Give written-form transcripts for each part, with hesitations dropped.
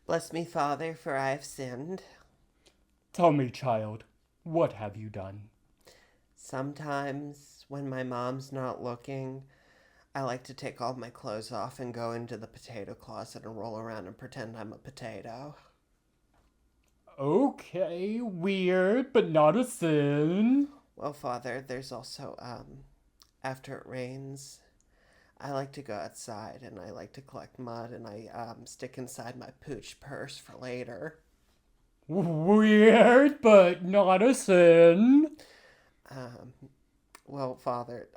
Bless me, Father, for I have sinned. Tell me, child, what have you done? Sometimes, when my mom's not looking, I like to take all my clothes off and go into the potato closet and roll around and pretend I'm a potato. Okay, weird, but not a sin. Well, Father, there's also, after it rains, I like to go outside and I like to collect mud and I stick inside my pooch purse for later. Weird, but not a sin. Um, well, Father,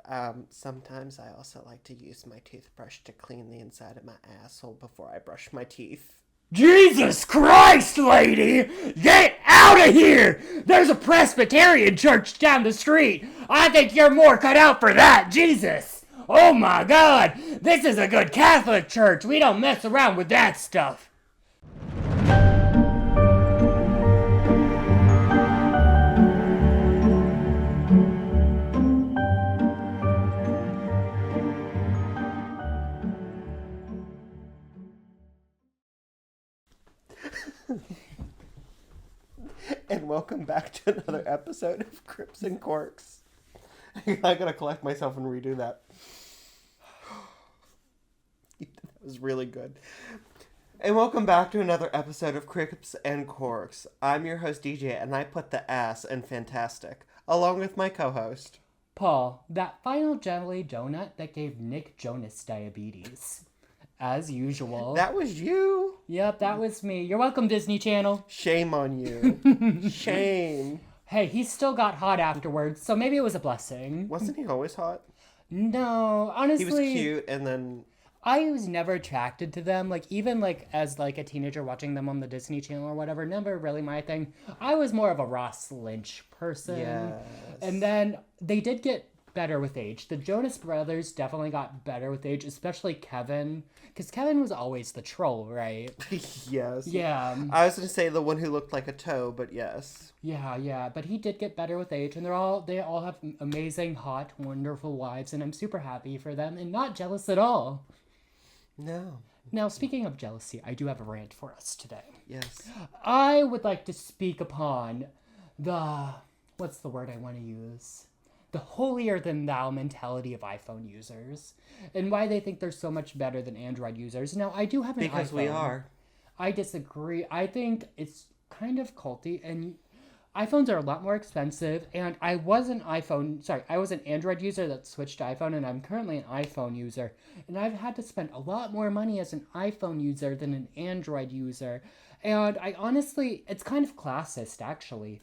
sometimes I also like to use my toothbrush to clean the inside of my asshole before I brush my teeth. Jesus Christ, lady! Get out of here! There's a Presbyterian church down the street. I think you're more cut out for that, Jesus! Oh my God! This is a good Catholic church. We don't mess around with that stuff. And welcome back to another episode of Crips and Corks. I gotta collect myself and redo that. That was really good. And welcome back to another episode of Crips and Corks. I'm your host DJ, and I put the ass in fantastic, along with my co-host. Paul, that final jelly donut that gave Nick Jonas diabetes. As usual. That was you. Yep, that was me. You're welcome, Disney Channel. Shame on you. Shame. Hey, he still got hot afterwards, so maybe it was a blessing. Wasn't he always hot? No, honestly. He was cute, and then I was never attracted to them. Like, even, as, a teenager watching them on the Disney Channel or whatever, never really my thing. I was more of a Ross Lynch person. yes. And then they did get better with age. The Jonas Brothers definitely got better with age, especially Kevin. Because Kevin was always the troll, right? Yes. Yeah. I was going to say the one who looked like a toe, but yes. Yeah. But he did get better with age, and they all have amazing, hot, wonderful wives, and I'm super happy for them and not jealous at all. No. Now, speaking of jealousy, I do have a rant for us today. Yes. I would like to speak upon what's the word I want to use? The holier-than-thou mentality of iPhone users, and why they think they're so much better than Android users. Now, I do have an iPhone. Because we are. I disagree. I think it's kind of culty, and iPhones are a lot more expensive, and I was an Android user that switched to iPhone, and I'm currently an iPhone user, and I've had to spend a lot more money as an iPhone user than an Android user, and it's kind of classist, actually.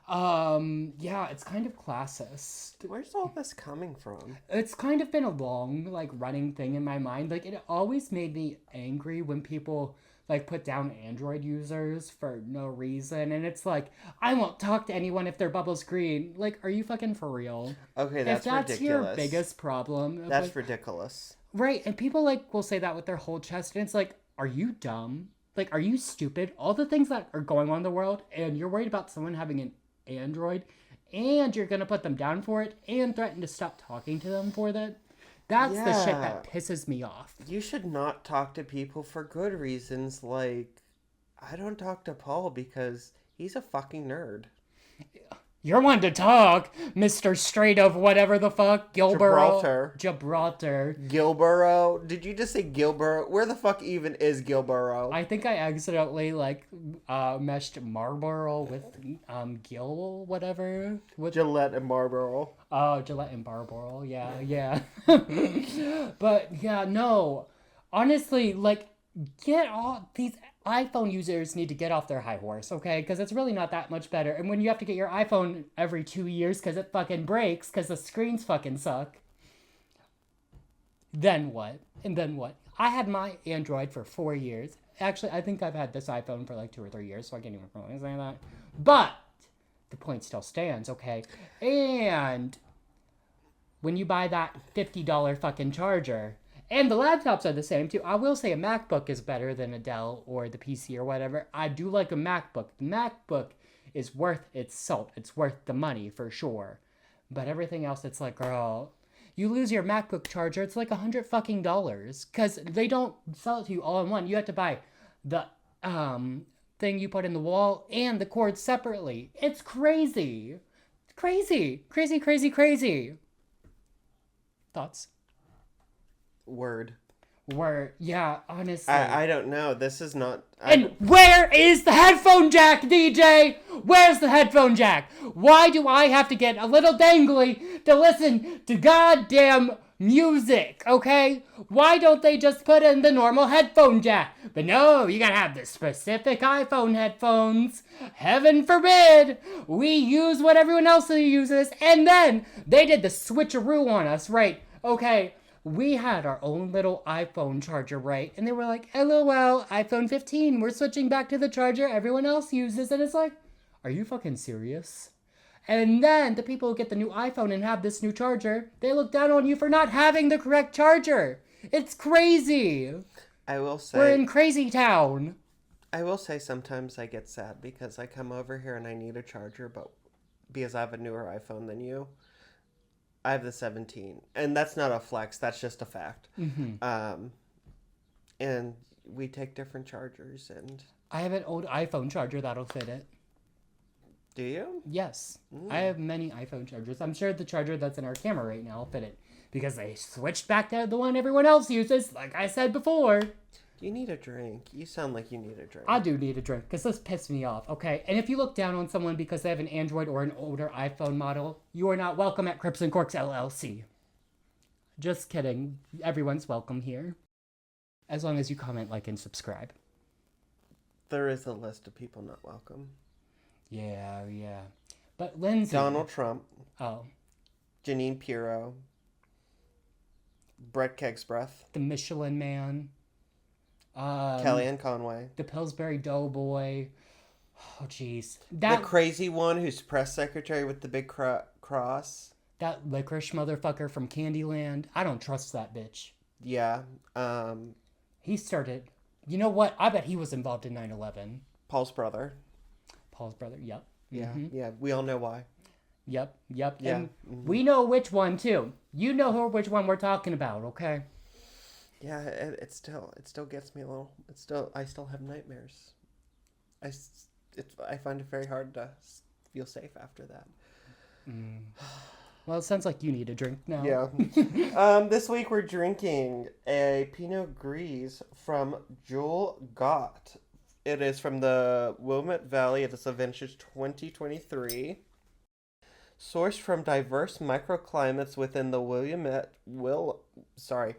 It's kind of classist. Where's all this coming from? It's kind of been a long, running thing in my mind. It always made me angry when people, put down Android users for no reason. And it's I won't talk to anyone if their bubble's green. Are you fucking for real? Okay, that's ridiculous. If that's your biggest problem. That's ridiculous. Right, and people, will say that with their whole chest. And it's are you dumb? Are you stupid? All the things that are going on in the world, and you're worried about someone having an Android, and you're gonna put them down for it and threaten to stop talking to them for that. That's the shit that pisses me off. You should not talk to people for good reasons. I don't talk to Paul because he's a fucking nerd. You're one to talk, Mr. Straight of whatever the fuck, Gibraltar. Gilborough? Did you just say Gilborough? Where the fuck even is Gilborough? I think I accidentally, meshed Marlboro with, Gil, whatever. Gillette and Marlboro. Oh, Gillette and Marlboro, yeah. But, yeah, no. Honestly, get off these iPhone users need to get off their high horse, okay? Because it's really not that much better. And when you have to get your iPhone every 2 years because it fucking breaks because the screens fucking suck, then what? And then what? I had my Android for 4 years. Actually, I think I've had this iPhone for 2 or 3 years, so I can't even really say that. But the point still stands, okay? And when you buy that $50 fucking charger, and the laptops are the same, too. I will say a MacBook is better than a Dell or the PC or whatever. I do like a MacBook. The MacBook is worth its salt. It's worth the money, for sure. But everything else, it's girl, you lose your MacBook charger, it's $100 fucking dollars. Because they don't sell it to you all in one. You have to buy the thing you put in the wall and the cord separately. It's crazy. Crazy. Crazy, crazy, crazy. Thoughts? Word. Yeah, honestly. I don't know. This is not... And where is the headphone jack, DJ? Where's the headphone jack? Why do I have to get a little dangly to listen to goddamn music, okay? Why don't they just put in the normal headphone jack? But no, you gotta have the specific iPhone headphones. Heaven forbid we use what everyone else uses. And then they did the switcheroo on us, right? Okay. We had our own little iPhone charger, right? And they were like, LOL, iPhone 15, we're switching back to the charger everyone else uses. And it's like, are you fucking serious? And then the people who get the new iPhone and have this new charger, they look down on you for not having the correct charger. It's crazy. I will say... We're in crazy town. I will say sometimes I get sad because I come over here and I need a charger, but because I have a newer iPhone than you, I have the 17, and that's not a flex. That's just a fact. Mm-hmm. And we take different chargers, and I have an old iPhone charger that'll fit it. do you? Yes, I have many iPhone chargers. I'm sure the charger that's in our camera right now will fit it because they switched back to the one everyone else uses. Like I said before. You need a drink. You sound like you need a drink. I do need a drink because this pissed me off, okay? And if you look down on someone because they have an Android or an older iPhone model, you are not welcome at Crips and Corks LLC. Just kidding. Everyone's welcome here. As long as you comment, like, and subscribe. There is a list of people not welcome. Yeah. But Lindsay... Donald Trump. Oh. Janine Pirro. Brett Kegsbreath. The Michelin Man. Kellyanne Conway. The Pillsbury Doughboy. Oh, jeez. The crazy one who's press secretary with the big cross. That licorice motherfucker from Candyland. I don't trust that bitch. Yeah. He started... You know what? I bet he was involved in 9/11. Paul's brother. Paul's brother, yep. Yeah, yeah. We all know why. Yep. Yeah. And we know which one, too. You know which one we're talking about, okay? Yeah, it still gets me a little. I still have nightmares. I find it very hard to feel safe after that. Well, it sounds like you need a drink now. Yeah. This week we're drinking a Pinot Gris from Joel Gott. It is from the Willamette Valley. It is a vintage 2023. Sourced from diverse microclimates within the Willamette. Will.i.am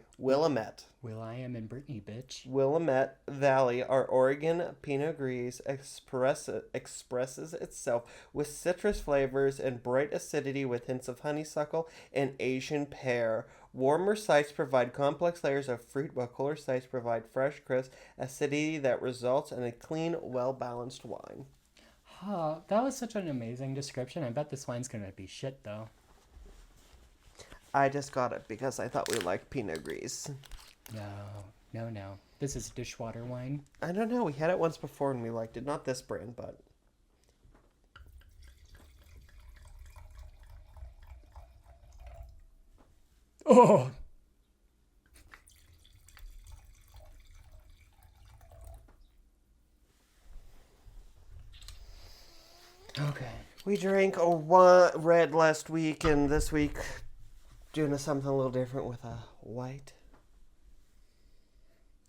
and Brittany, bitch. Willamette Valley, our Oregon Pinot Gris expresses itself with citrus flavors and bright acidity with hints of honeysuckle and Asian pear. Warmer sites provide complex layers of fruit, while cooler sites provide fresh, crisp acidity that results in a clean, well-balanced wine. That was such an amazing description. I bet this wine's gonna be shit, though. I just got it because I thought we liked Pinot Gris. No. This is dishwater wine. I don't know. We had it once before and we liked it. Not this brand, but... Oh! Okay. We drank a red last week, and this week doing something a little different with a white.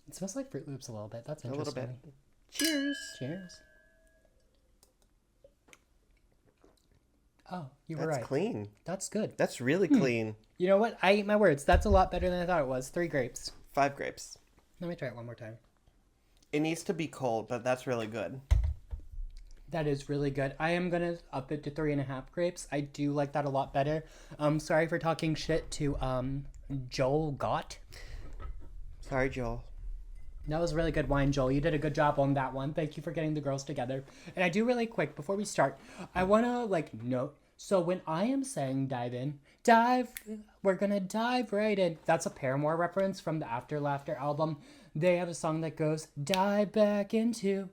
It smells like Fruit Loops a little bit. That's A interesting. little bit. Cheers. Cheers. Oh, you were right. That's clean. That's good. That's really clean. You know what? I ate my words. That's a lot better than I thought it was. 3 grapes. 5 grapes. Let me try it one more time. It needs to be cold, but that's really good. That is really good. I am going to up it to 3.5 grapes. I do like that a lot better. Sorry for talking shit to Joel Gott. Sorry, Joel. That was really good wine, Joel. You did a good job on that one. Thank you for getting the girls together. And I do really quick, before we start, I want to, note. So when I am saying we're going to dive right in. That's a Paramore reference from the After Laughter album. They have a song that goes, dive back into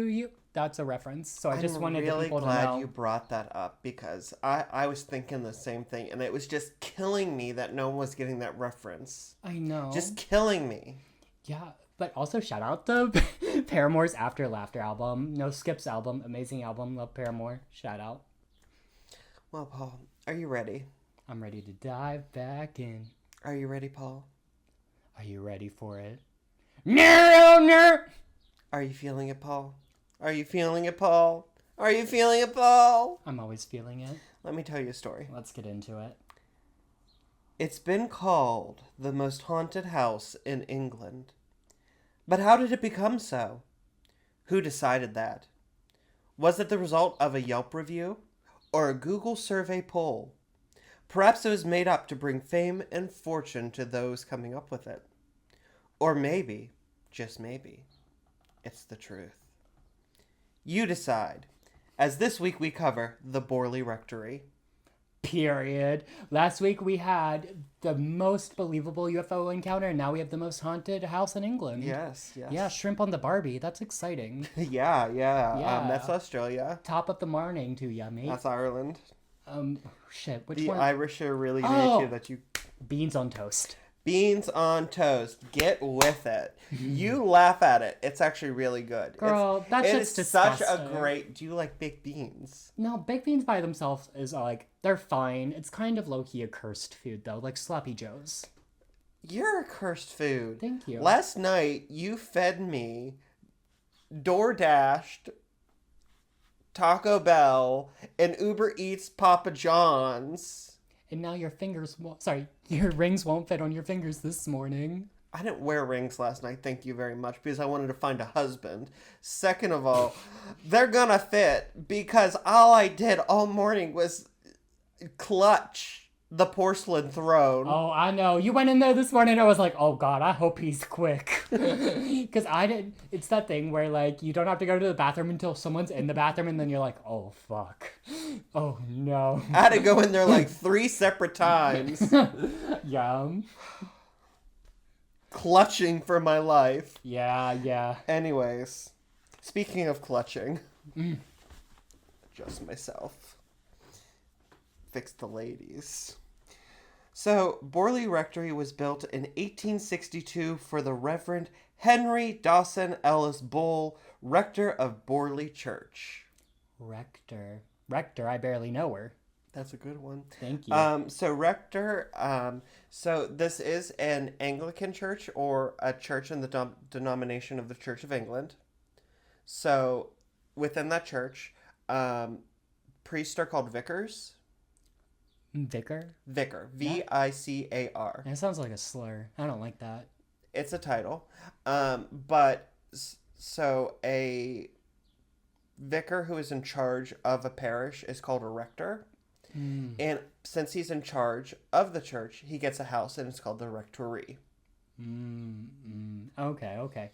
you. That's a reference. So I just wanted people to know. I'm really glad you brought that up because I was thinking the same thing, and it was just killing me that no one was getting that reference. I know. Just killing me. Yeah. But also shout out to Paramore's After Laughter album. No Skips album. Amazing album. Love Paramore. Shout out. Well, Paul, are you ready? I'm ready to dive back in. Are you ready, Paul? Are you ready for it? No! Are you feeling it, Paul? Are you feeling it, Paul? Are you feeling it, Paul? I'm always feeling it. Let me tell you a story. Let's get into it. It's been called the most haunted house in England. But how did it become so? Who decided that? Was it the result of a Yelp review or a Google survey poll? Perhaps it was made up to bring fame and fortune to those coming up with it. Or maybe, just maybe, it's the truth. You decide, as this week we cover the Borley Rectory. Period. Last week we had the most believable UFO encounter, and now we have the most haunted house in England. Yes. Yeah, shrimp on the Barbie. That's exciting. Yeah. Yeah. That's Australia. Top of the morning to ya, mate. That's Ireland. Shit, which The one? Irish are really Oh. into that you... Beans on toast. Beans on toast. Get with it. You laugh at it. It's actually really good. Girl, that it shit's is such disgusting. a great... Do you like baked beans? No, baked beans by themselves is like, they're fine. It's kind of low-key a cursed food, though, like sloppy joes. You're a cursed food. Thank you. Last night, you fed me DoorDashed, Taco Bell, and Uber Eats Papa John's. And now your your rings won't fit on your fingers this morning. I didn't wear rings last night, thank you very much, because I wanted to find a husband. Second of all, they're gonna fit because all I did all morning was clutch the porcelain throne. Oh, I know. You went in there this morning and I was like, oh god, I hope he's quick. Because it's that thing where like, you don't have to go to the bathroom until someone's in the bathroom and then you're like, oh fuck. Oh no. I had to go in there like 3 separate times. Yum. Clutching for my life. Yeah. Anyways, speaking of clutching, adjust myself. Fix the ladies. So, Borley Rectory was built in 1862 for the Reverend Henry Dawson Ellis Bull, rector of Borley Church. Rector, I barely know her. That's a good one. Thank you. So rector, so this is an Anglican church or a church in the denomination of the Church of England. So within that church, priests are called vicars. Vicar? Vicar. V-I-C-A-R. That sounds like a slur. I don't like that. It's a title. So a vicar who is in charge of a parish is called a rector. And since he's in charge of the church, he gets a house and it's called the rectory. Okay.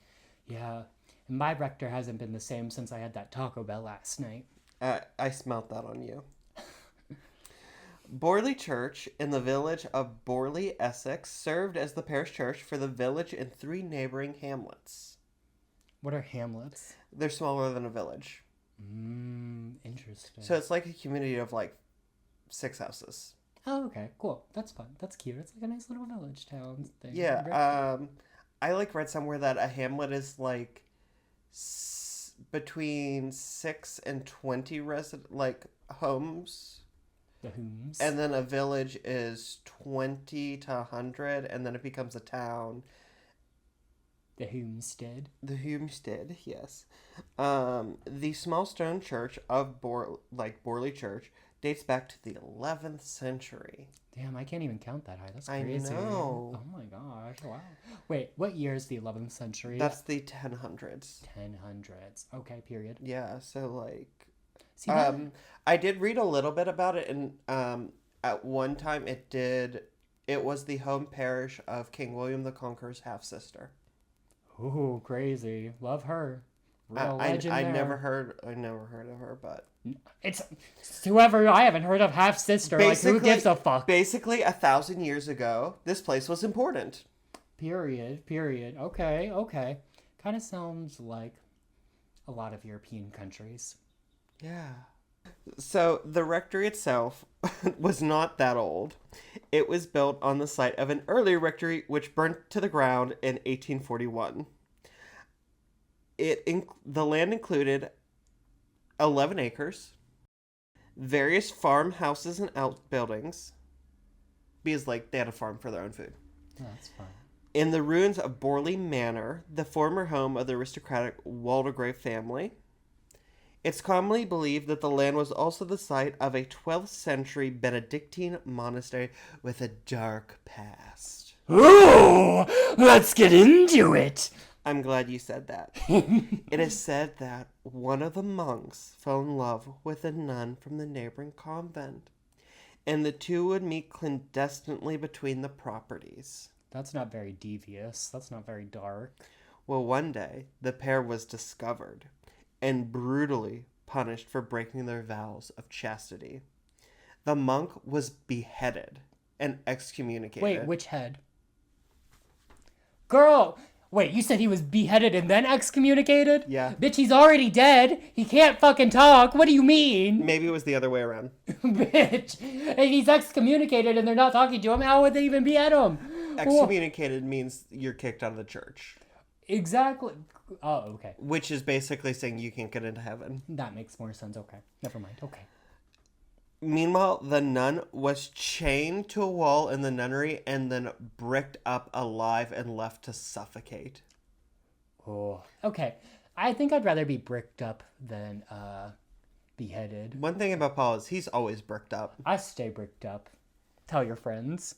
Yeah. And my rector hasn't been the same since I had that Taco Bell last night. I smelt that on you. Borley Church in the village of Borley, Essex, served as the parish church for the village and 3 neighboring hamlets. What are hamlets? They're smaller than a village. Interesting. So it's like a community of like 6 houses. Oh, okay, cool. That's fun. That's cute. It's like a nice little village town thing. Yeah. I like read somewhere that a hamlet is like between 6 and 20 homes. The homes. And then a village is 20 to 100, and then it becomes a town. The homestead. The homestead, yes. The small stone church of Borley Church dates back to the 11th century. Damn, I can't even count that high. That's crazy. I know. Oh my gosh, wow. Wait, what year is the 11th century? That's the 1000s. 1000s. Okay, period. Yeah, so like... See that? I did read a little bit about it, and at one time it was the home parish of King William the Conqueror's half-sister. Ooh, crazy. Love her. Real I legend there. never heard of her, but it's whoever. I haven't heard of half sister. Like, who gives a fuck? Basically, 1,000 years ago, this place was important. Period. Okay. Kind of sounds like a lot of European countries. Yeah. So the rectory itself was not that old. It was built on the site of an earlier rectory which burnt to the ground in 1841. The land included 11 acres, various farmhouses and outbuildings, because like they had a farm for their own food. Oh, that's fine. In the ruins of Borley Manor, the former home of the aristocratic Waldegrave family. It's commonly believed that the land was also the site of a 12th century Benedictine monastery with a dark past. Ooh, let's get into it. I'm glad you said that. It is said that one of the monks fell in love with a nun from the neighboring convent, and the two would meet clandestinely between the properties. That's not very devious. That's not very dark. Well, one day, the pair was discovered and brutally punished for breaking their vows of chastity. The monk was beheaded and excommunicated. Wait, which head? Girl! Wait, you said he was beheaded and then excommunicated? Yeah. Bitch, he's already dead. He can't fucking talk. What do you mean? Maybe it was the other way around. Bitch, if he's excommunicated and they're not talking to him, how would they even behead him? Excommunicated means you're kicked out of the church. Exactly. Oh, okay. Which is basically saying you can't get into heaven. That makes more sense. Okay. Never mind. Okay. Meanwhile, the nun was chained to a wall in the nunnery and then bricked up alive and left to suffocate. Oh. Okay. I think I'd rather be bricked up than beheaded. One thing about Paul is he's always bricked up. I stay bricked up. Tell your friends.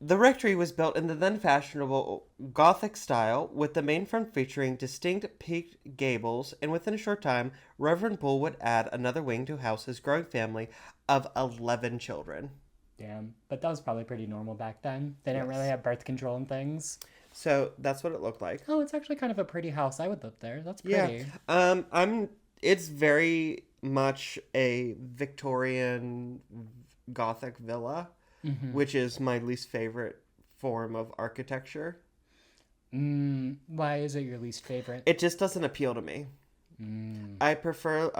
The rectory was built in the then fashionable Gothic style, with the main front featuring distinct peaked gables, and within a short time, Reverend Bull would add another wing to house his growing family of 11 children. Damn. But that was probably pretty normal back then. They didn't really have birth control and things. So that's what it looked like. Oh, it's actually kind of a pretty house. I would live there. That's pretty. Yeah. It's very much a Victorian Gothic villa. Mm-hmm. Which is my least favorite form of architecture. Why is it your least favorite? It just doesn't appeal to me. I prefer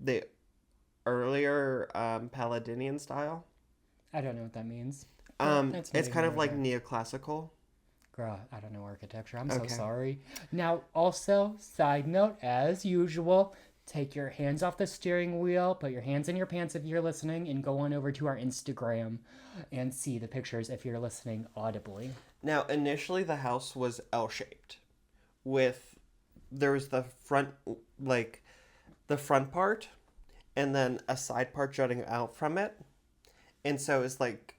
the earlier Palladinian style. I don't know what that means. It's kind of like neoclassical. Girl, I don't know architecture. I'm so sorry. Now, also, side note, as usual, take your hands off the steering wheel, put your hands in your pants if you're listening, and go on over to our Instagram and see the pictures if you're listening audibly. Now, initially the house was L-shaped. There was the front part, and then a side part jutting out from it. And so it's like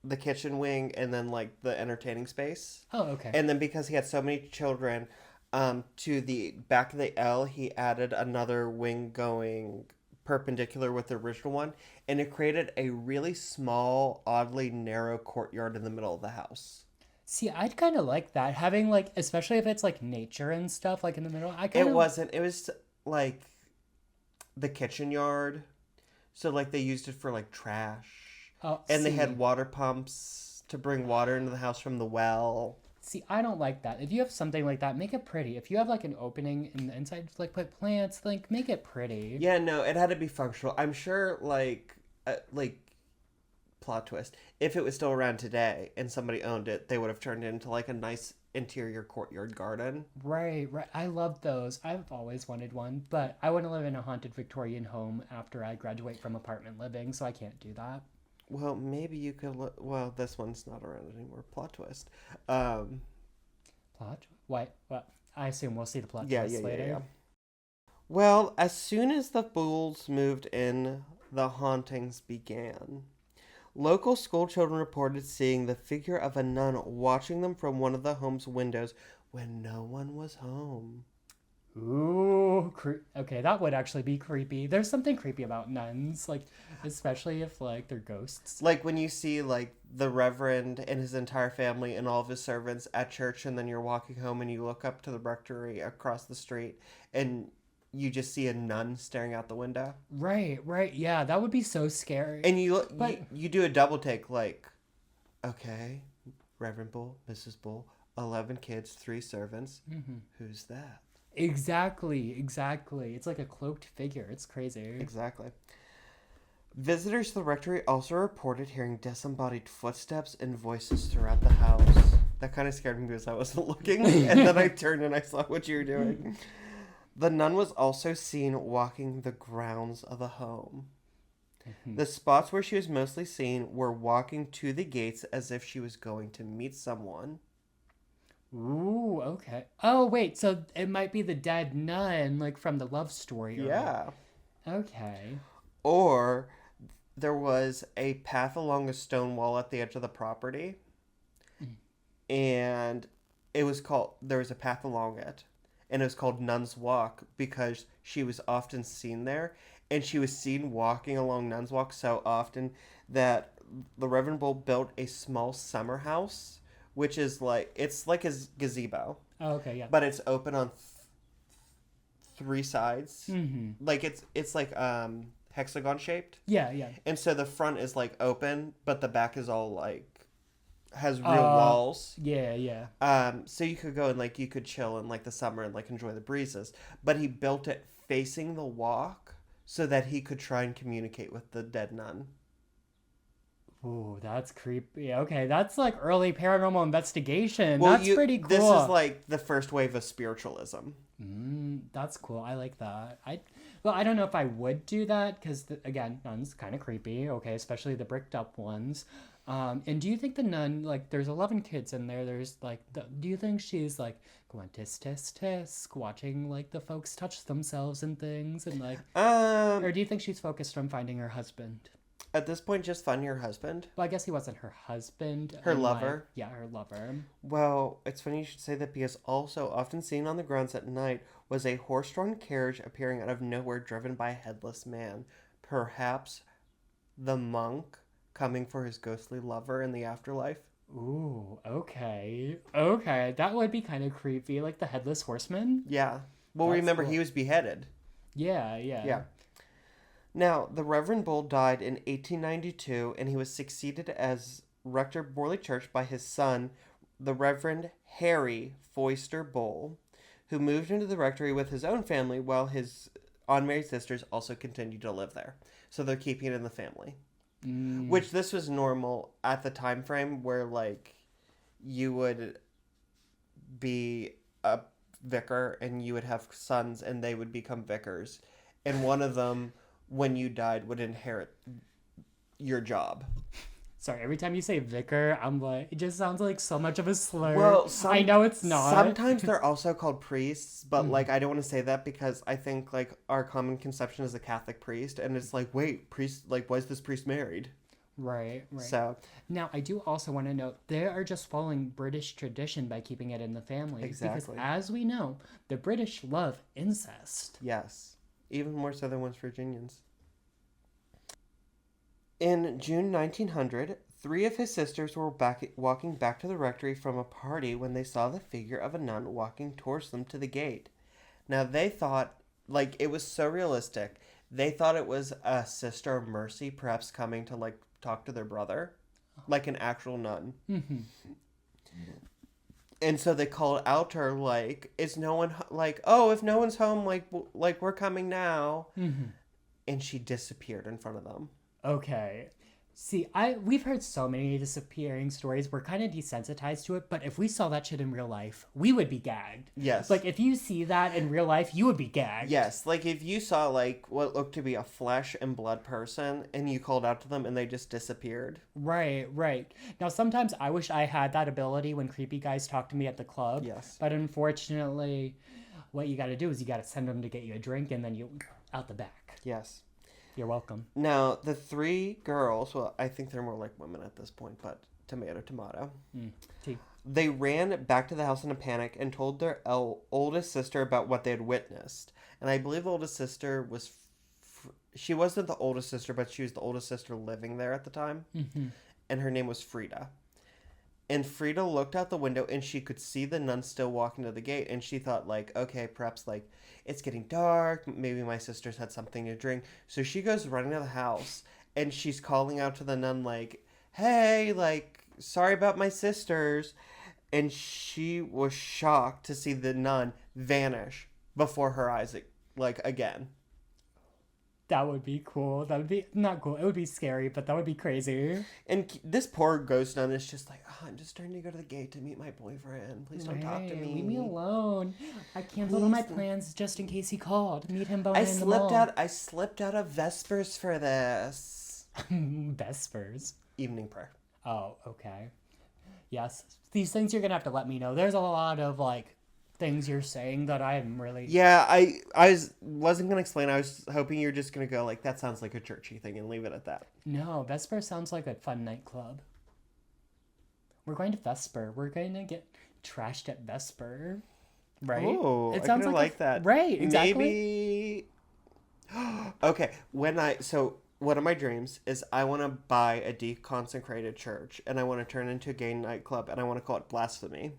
the kitchen wing and then like the entertaining space. Oh, okay. And then because he had so many children, to the back of the L, he added another wing going perpendicular with the original one, and it created a really small, oddly narrow courtyard in the middle of the house. See, I'd kind of like that, having like, especially if it's like nature and stuff like in the middle. It was like the kitchen yard, so like they used it for like trash, they had water pumps to bring water into the house from the well. See, I don't like that. If you have something like that, make it pretty. If you have like an opening in the inside, like put plants, like make it pretty. Yeah, no, it had to be functional. I'm sure, like plot twist, if it was still around today and somebody owned it, they would have turned it into like a nice interior courtyard garden. Right. I love those. I've always wanted one, but I want to live in a haunted Victorian home after I graduate from apartment living, so I can't do that. Well, maybe you could well, this one's not around anymore. Plot twist. Plot? What? Well, I assume we'll see the plot twist later. Yeah. Well, as soon as the Bulls moved in, the hauntings began. Local school children reported seeing the figure of a nun watching them from one of the home's windows when no one was home. Ooh, okay, that would actually be creepy. There's something creepy about nuns, like, especially if, like, they're ghosts. Like, when you see, like, the Reverend and his entire family and all of his servants at church, and then you're walking home and you look up to the rectory across the street, and you just see a nun staring out the window. Right, yeah, that would be so scary. And you do a double take, like, okay, Reverend Bull, Mrs. Bull, 11 kids, 3 servants. Mm-hmm. Who's that? Exactly. It's like a cloaked figure. It's crazy. Exactly. Visitors to the rectory also reported hearing disembodied footsteps and voices throughout the house. That kind of scared me because I wasn't looking, and then I turned and I saw what you were doing. The nun was also seen walking the grounds of the home. The spots where she was mostly seen were walking to the gates as if she was going to meet someone. Ooh, okay. Oh, wait, so it might be the dead nun, like from the love story. Yeah. Okay. Or there was a path along a stone wall at the edge of the property. And there was a path along it. And it was called Nun's Walk because she was often seen there. And she was seen walking along Nun's Walk so often that the Reverend Bull built a small summer house, which is it's like a gazebo. Oh, okay, yeah. But it's open on three sides. Mm-hmm. Like it's like hexagon shaped. Yeah, yeah. And so the front is like open, but the back is all like has real walls. Yeah, yeah. So you could go and like you could chill in like the summer and like enjoy the breezes. But he built it facing the walk so that he could try and communicate with the dead nun. Ooh, that's creepy. Okay, that's like early paranormal investigation. That's pretty cool. This is like the first wave of spiritualism. That's cool. I like that. I don't know if I would do that because again, nuns kind of creepy. Okay, especially the bricked up ones. And do you think the nun, like, there's 11 kids in there. There's like, do you think she's like going tisk tisk tisk, watching like the folks touch themselves and things, and like, or do you think she's focused on finding her husband? At this point, just find your husband. Well, I guess he wasn't her husband. Her lover. Yeah, her lover. Well, it's funny you should say that because also often seen on the grounds at night was a horse-drawn carriage appearing out of nowhere driven by a headless man. Perhaps the monk coming for his ghostly lover in the afterlife. Ooh, okay. Okay, that would be kind of creepy. Like the headless horseman? Yeah. Well, That's remember, cool. he was beheaded. Yeah, yeah. Yeah. Now, the Reverend Bull died in 1892, and he was succeeded as rector of Borley Church by his son, the Reverend Harry Foister Bull, who moved into the rectory with his own family while his unmarried sisters also continued to live there. So they're keeping it in the family. Which this was normal at the time frame where, like, you would be a vicar and you would have sons and they would become vicars. And one of them, when you died, would inherit your job. Sorry, every time you say vicar, I'm like, it just sounds like so much of a slur. Well, I know it's not. Sometimes they're also called priests, but like I don't want to say that because I think like our common conception is a Catholic priest, and it's like, wait, priest, like, why is this priest married? Right, right. So now I do also want to note they are just following British tradition by keeping it in the family. Exactly. Because as we know, the British love incest. yes, even more so than West Virginians. In June 1900, 3 of his sisters were walking back to the rectory from a party when they saw the figure of a nun walking towards them to the gate. Now, they thought, like, it was so realistic. They thought it was a sister of mercy, perhaps coming to, like, talk to their brother. Like an actual nun. And so they called out to her, like, is no one, like, oh, if no one's home, like we're coming now. And she disappeared in front of them. Okay. See, we've heard so many disappearing stories. We're kind of desensitized to it, but if we saw that shit in real life, we would be gagged. Yes. Like, if you see that in real life, you would be gagged. Yes, like if you saw like what looked to be a flesh and blood person and you called out to them and they just disappeared. Right, right. Now, sometimes I wish I had that ability when creepy guys talk to me at the club. Yes. But unfortunately, what you got to do is you got to send them to get you a drink and then you out the back. Yes. You're welcome. Now, the 3 girls, well, I think they're more like women at this point, but tomato, tomato. Tea. They ran back to the house in a panic and told their oldest sister about what they had witnessed. And I believe the oldest sister was... she wasn't the oldest sister, but she was the oldest sister living there at the time. And her name was Frida. And Frida looked out the window and she could see the nun still walking to the gate. And she thought, like, okay, perhaps, like, it's getting dark. Maybe my sisters had something to drink. So she goes running to the house and she's calling out to the nun, like, hey, like, sorry about my sisters. And she was shocked to see the nun vanish before her eyes, like, again. That would be cool. That would be not cool. It would be scary, but that would be crazy. And this poor ghost nun is just like, oh, I'm just trying to go to the gate to meet my boyfriend. Please don't talk to Hey, me. leave me alone. I canceled all my plans just in case he called. Meet him behind the mall. I slipped out of Vespers for this. Vespers. Evening prayer. Oh, okay. Yes. These things you're gonna have to let me know. There's a lot of like things you're saying that I'm really. Yeah, wasn't gonna explain. I was hoping you're just gonna go like, that sounds like a churchy thing, and leave it at that. No, Vesper sounds like a fun nightclub. We're going to Vesper. We're going to get trashed at Vesper. Right? Oh, It I sounds kinda like that. Right, exactly. Maybe. Okay, one of my dreams is I want to buy a deconsecrated church, and I want to turn it into a gay nightclub, and I want to call it Blasphemy.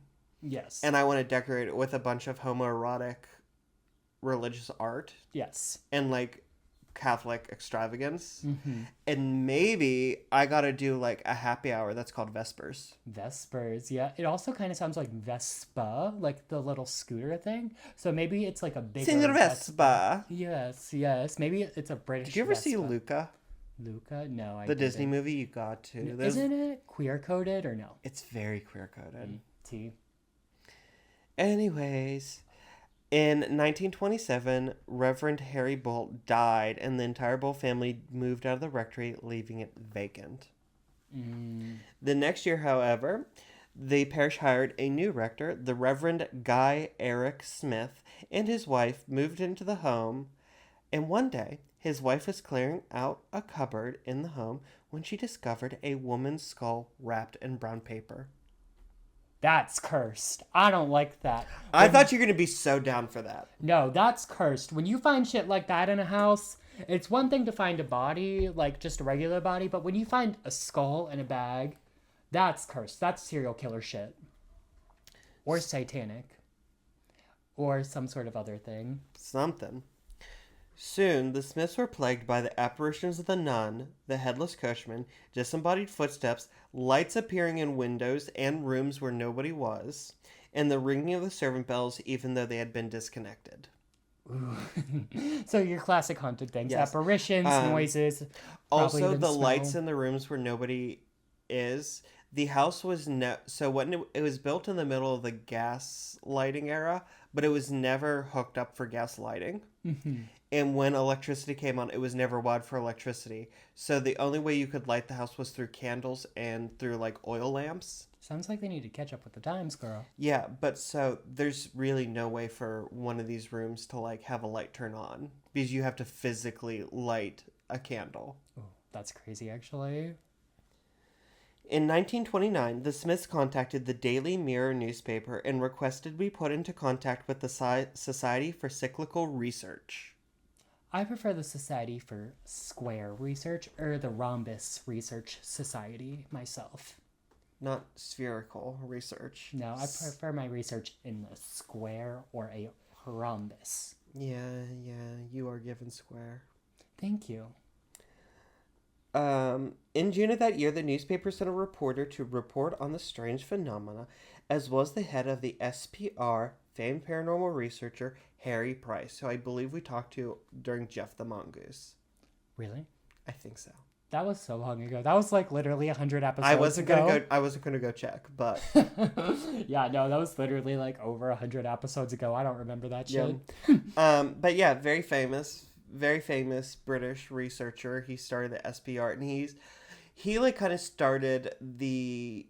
Yes. And I want to decorate it with a bunch of homoerotic religious art Yes. and like Catholic extravagance. Mm-hmm. And maybe I got to do like a happy hour that's called Vespers. Vespers, yeah. It also kind of sounds like Vespa, like the little scooter thing. So maybe it's like a bigger Singer Vespa. Yes, yes. Maybe it's a British Did you ever see Vespa. Luca? Luca? No, I The didn't. Disney movie? You got to. Isn't it queer-coded or no? It's very queer coded. T. Anyways, in 1927, Reverend Harry Bolt died, and the entire Bolt family moved out of the rectory, leaving it vacant. The next year, however, the parish hired a new rector, the Reverend Guy Eric Smith, and his wife moved into the home. And one day, his wife was clearing out a cupboard in the home when she discovered a woman's skull wrapped in brown paper. That's cursed. I don't like that. I thought you were going to be so down for that. No, that's cursed. When you find shit like that in a house, it's one thing to find a body, like just a regular body, but when you find a skull in a bag, that's cursed. That's serial killer shit. Or satanic. Or some sort of other thing. Something. Soon, the Smiths were plagued by the apparitions of the nun, the headless coachman, disembodied footsteps, lights appearing in windows and rooms where nobody was, and the ringing of the servant bells even though they had been disconnected. So your classic haunted things. Yes. Apparitions, noises. Also, the smell. lights in the rooms where nobody is. The house was so when it was built in the middle of the gas lighting era, but it was never hooked up for gas lighting. Mm-hmm. And when electricity came on, it was never wired for electricity. So the only way you could light the house was through candles and through like oil lamps. Sounds like they need to catch up with the times, girl. Yeah, but so there's really no way for one of these rooms to like have a light turn on because you have to physically light a candle. Oh, that's crazy, actually. In 1929, the Smiths contacted the Daily Mirror newspaper and requested we put into contact with the Society for Cyclical Research. I prefer the Society for Square Research or the Rhombus Research Society myself. Not spherical research. No, I prefer my research in a square or a rhombus. Yeah, you are given square. Thank you. In June of that year, the newspaper sent a reporter to report on the strange phenomena, as well as the head of the SPR, famed paranormal researcher Harry Price, who I believe we talked to during Jeff the Mongoose. Really? I think so. That was so long ago. That was like literally 100 episodes I wasn't ago. gonna go check, but Yeah, no, that was literally like over 100 episodes ago. I don't remember that shit. yeah. But yeah, very famous British researcher. He started the SPR, and he like kind of started the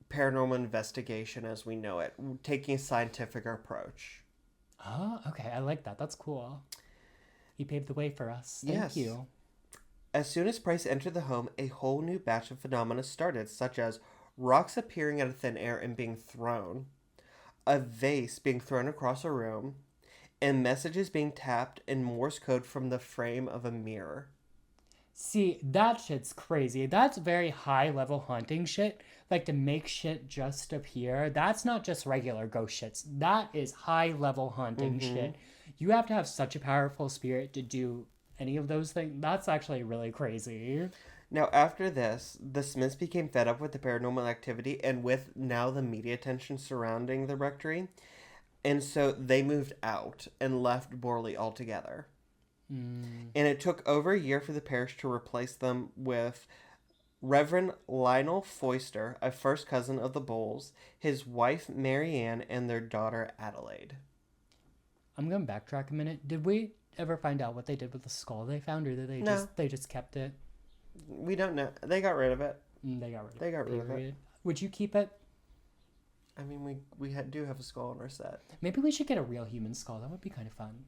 paranormal investigation as we know it, taking a scientific approach. Oh, okay. I like that. That's cool. He paved the way for us. Thank you. As soon as Price entered the home, a whole new batch of phenomena started, such as rocks appearing out of thin air and being thrown, a vase being thrown across a room, and messages being tapped in Morse code from the frame of a mirror. See, that shit's crazy. That's very high level haunting shit. Like to make shit just appear. That's not just regular ghost shits. That is high level haunting shit. You have to have such a powerful spirit to do any of those things. That's actually really crazy. Now, after this, the Smiths became fed up with the paranormal activity and with now the media attention surrounding the rectory. And so they moved out and left Borley altogether. Mm. And it took over a year for the parish to replace them with Reverend Lionel Foister, a first cousin of the Bowles, his wife Marianne, and their daughter Adelaide. I'm gonna backtrack a minute. Did we ever find out what they did with the skull they found, or did No. they just kept it? We don't know. They got rid of it. They got rid of it. They got rid of it. Period. Would you keep it? I mean, do have a skull on our set. Maybe we should get a real human skull. That would be kind of fun.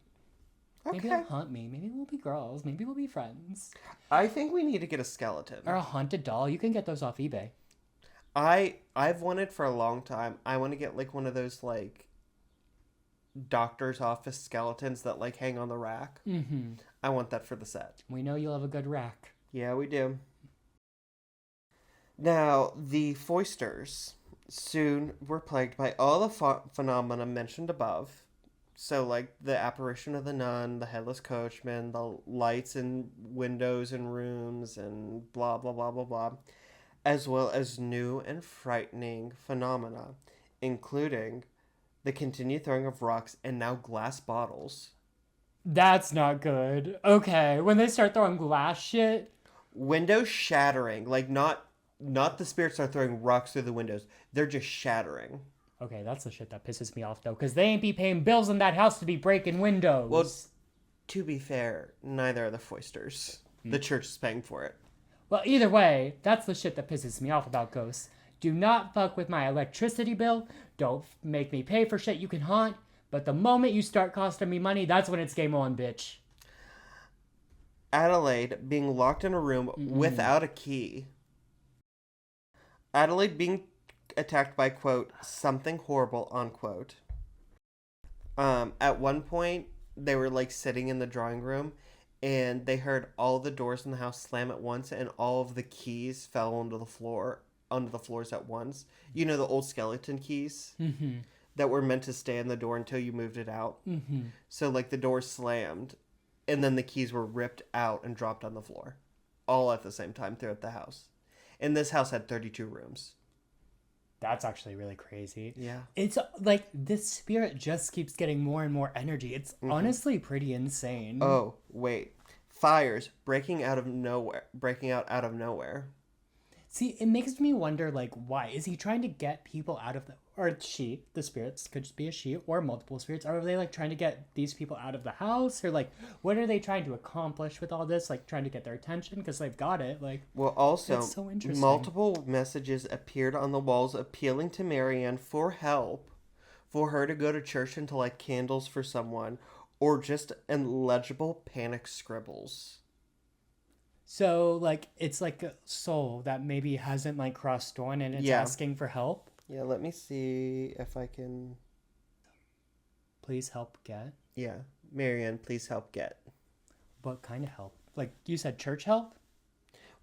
Okay. Maybe they'll hunt me. Maybe we'll be girls. Maybe we'll be friends. I think we need to get a skeleton. Or a haunted doll. You can get those off eBay. I've wanted for a long time. I want to get like one of those like doctor's office skeletons that like hang on the rack. Mm-hmm. I want that for the set. We know you'll have a good rack. Yeah, we do. Now, the Foisters soon were plagued by all the phenomena mentioned above. So, like the apparition of the nun, the headless coachman, the lights in windows and rooms, and blah, blah, blah, blah, blah, as well as new and frightening phenomena, including the continued throwing of rocks and now glass bottles. That's not good. Okay, when they start throwing glass shit. Windows shattering, like not the spirits are throwing rocks through the windows. They're just shattering. Okay, that's the shit that pisses me off, though, because they ain't be paying bills in that house to be breaking windows. Well, to be fair, neither are the Foisters. The church is paying for it. Well, either way, that's the shit that pisses me off about ghosts. Do not fuck with my electricity bill. Don't make me pay for shit you can haunt. But the moment you start costing me money, that's when it's game on, bitch. Adelaide being locked in a room without a key. Adelaide being attacked by, quote, something horrible, unquote. At one point, they were, like, sitting in the drawing room, and they heard all the doors in the house slam at once, and all of the keys fell onto the floors at once. You know, the old skeleton keys? Mm-hmm. That were meant to stay in the door until you moved it out. Mm-hmm. So, like, the door slammed, and then the keys were ripped out and dropped on the floor. All at the same time throughout the house. And this house had 32 rooms. That's actually really crazy. Yeah. It's like this spirit just keeps getting more and more energy. It's honestly pretty insane. Oh, wait. Fires breaking out out of nowhere. See, it makes me wonder, like, why? Is he trying to get people out of the... Or she, the spirits, could just be a she, or multiple spirits. Are they, like, trying to get these people out of the house? Or, like, what are they trying to accomplish with all this? Like, trying to get their attention? Because they've got it, like... Well, also, it's so interesting. Multiple messages appeared on the walls appealing to Marianne for help. For her to go to church and to light candles for someone. Or just illegible panic scribbles. So, like, it's like a soul that maybe hasn't, like, crossed on and it's asking for help. Yeah, let me see if I can... Please help get. Yeah, Marianne, please help get. What kind of help? Like, you said church help?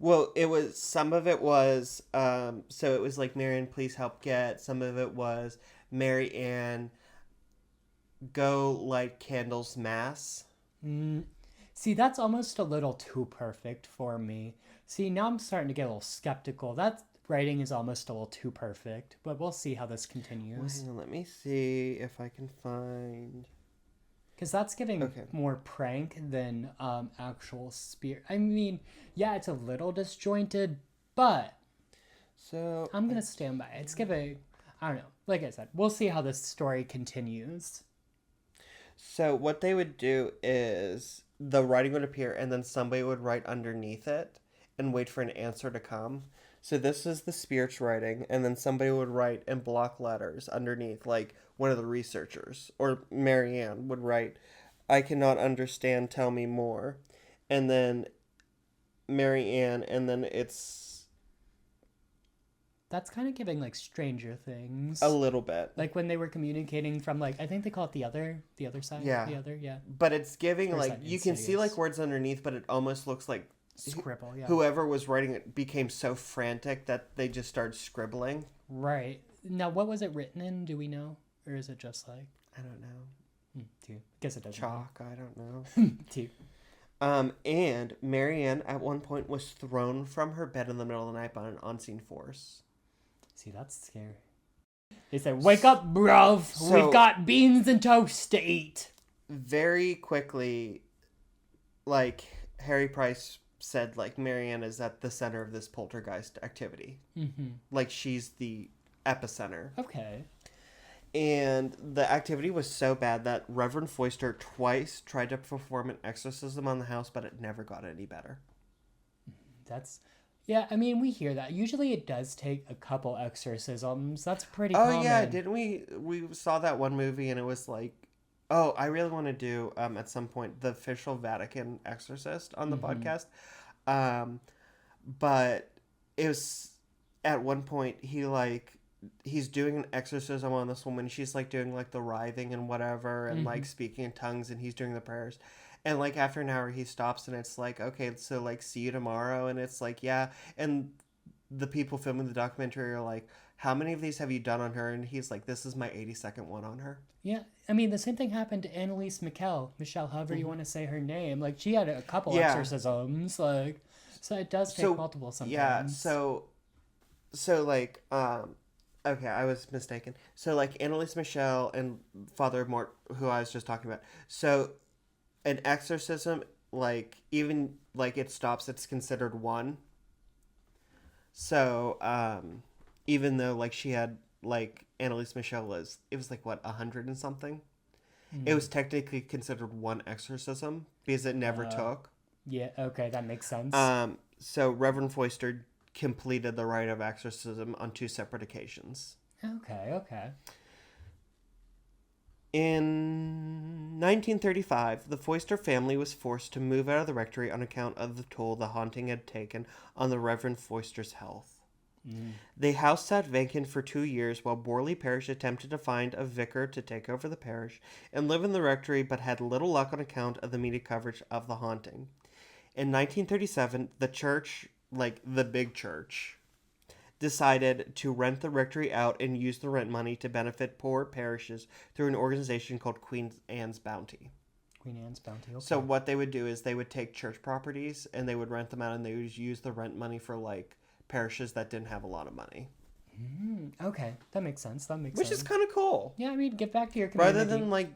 Well, some of it was, so it was like, Marianne, please help get. Some of it was, Marianne, go light candles mass. See, that's almost a little too perfect for me. See, now I'm starting to get a little skeptical. That writing is almost a little too perfect, but we'll see how this continues. Well, hang on, let me see if I can find... Because that's giving more prank than actual spirit. I mean, yeah, it's a little disjointed, but so I'm going to stand by it. It's giving, I don't know. Like I said, we'll see how this story continues. So what they would do is the writing would appear and then somebody would write underneath it and wait for an answer to come. So this is the spirit's writing, and then somebody would write in block letters underneath, like one of the researchers, or Marianne would write, I cannot understand, tell me more. And then Marianne, and then it's... That's kind of giving, like, Stranger Things. A little bit. Like, when they were communicating from, like, I think they call it the other side. Yeah. The other, yeah. But it's giving, Or like, you can see, like, words underneath, but it almost looks like... Scribble, yeah. Whoever was writing it became so frantic that they just started scribbling. Right. Now, what was it written in? Do we know? Or is it just, like... I don't know. Guess it doesn't. Chalk, I don't know. And Marianne, at one point, was thrown from her bed in the middle of the night by an unseen force. See, that's scary. They said, wake up, bruv. So, we've got beans and toast to eat. Very quickly, like, Harry Price said, like, Marianne is at the center of this poltergeist activity. Mm-hmm. Like, she's the epicenter. Okay. And the activity was so bad that Reverend Foister twice tried to perform an exorcism on the house, but it never got any better. That's... Yeah, I mean, we hear that. Usually it does take a couple exorcisms. That's pretty Oh, common. yeah, didn't we? We saw that one movie, and it was like... Oh, I really want to do, at some point, the official Vatican exorcist on the podcast. But it was... At one point, he's doing an exorcism on this woman. She's like doing like the writhing and whatever and like speaking in tongues, and he's doing the prayers. And like after an hour he stops and it's like, okay, so like see you tomorrow. And it's like, yeah. And the people filming the documentary are like, how many of these have you done on her? And he's like, this is my 82nd one on her. Yeah, I mean, the same thing happened to Annalise Michelle, however you want to say her name. Like, she had a couple exorcisms, like, so it does take multiple sometimes. Yeah, so like, okay, I was mistaken. So, like, Annalise Michelle and Father Mort, who I was just talking about. So, an exorcism, like, even, like, it stops, it's considered one. So, even though, like, she had, like, Annalise Michelle was, it was, like, what, 100 and something? It was technically considered one exorcism because it never took. Yeah, okay, that makes sense. So, Reverend Foister completed the rite of exorcism on 2 separate occasions. Okay. In 1935, the Foister family was forced to move out of the rectory on account of the toll the haunting had taken on the Reverend Foister's health. The house sat vacant for 2 years while Borley Parish attempted to find a vicar to take over the parish and live in the rectory, but had little luck on account of the media coverage of the haunting. In 1937, the church, like the big church, decided to rent the rectory out and use the rent money to benefit poor parishes through an organization called Queen Anne's Bounty. Queen Anne's Bounty, okay. So what they would do is they would take church properties and they would rent them out, and they would use the rent money for, like, parishes that didn't have a lot of money. Okay, that makes sense. Which is kind of cool. Yeah, I mean, get back to your community. Rather than, like,